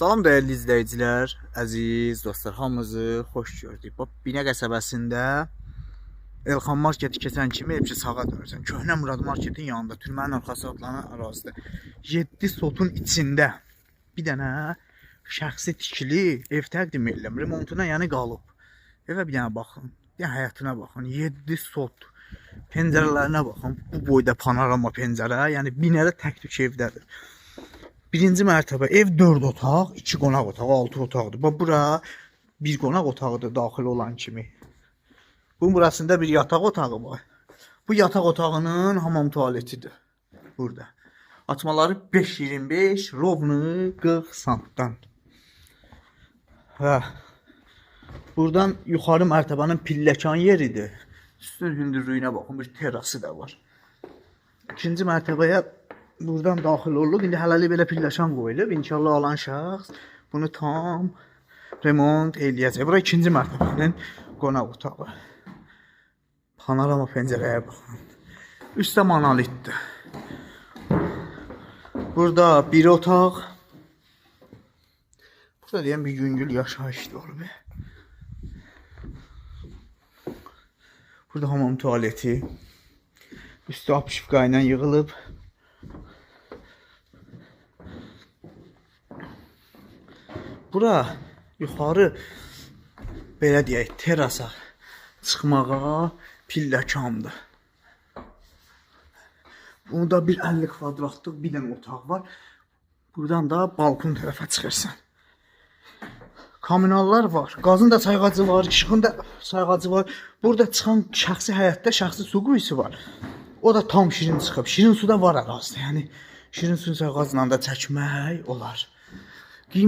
Salam dəyərli izləyicilər, əziz dostlar, hamınızı xoş gördük. Bax, Binə qəsəbəsində Elxan marketi keçən kimi hepsi sağa dönürsən. Köhnə Murad marketin yanında, türmənin arxası adlanan ərazidə 7 sotun içində bir dənə şəxsi tikili ev təqdim edirəm. Remontuna yəni qalıb. Evə bir dənə baxın, bir dənə həyatına baxın. 7 sot pəncərələrinə baxın. Bu boyda panorama pəncərə, yəni binədə tək-tük evdədir. Birinci mərtəbə ev 4 otaq, 2 qonaq otağı, 6 otaqdır. Bax bura bir qonaq otağıdır daxil olan kimi. Bunun burasında bir yataq otağı var. Bu yataq otağının hamam tualetidir. Burada. Açmaları 5.25, rovnu 40 santdan. Və buradan yuxarı mərtəbənin pilləkan yeridir. Üstün hündürlüyünə baxın, bir terası da var. İkinci mərtəbəyə buradan daxil olub. İndi hələlik belə pilləşan qoyulub. İnşallah alan şəxs bunu tam remont eləyəcək. Bura ikinci mərtəbənin qonaq otağı. Panorama pəncərəyə baxın. Üstə monolitdir. Burada bir otaq. Burada deyəm bir yüngül yaşayışlı olur. Burada hamam tualeti. Üstü apşifqa ilə yığılıb. Bura yuxarı belə deyək terasa çıxmağa pilləkandır. Bunda bir 50 kvadratlıq bir dənə otaq var. Buradan da balkon tərəfə çıxırsan. Kommunallar var. Qazın da sayğacı var, işığın da sayğacı var. Burada çıxan şəxsi həyətdə şəxsi su quyusu var. O da tam şirin çıxıb. Şirin su da var ərazidə. Yəni şirin su sayğacla da çəkmək olar.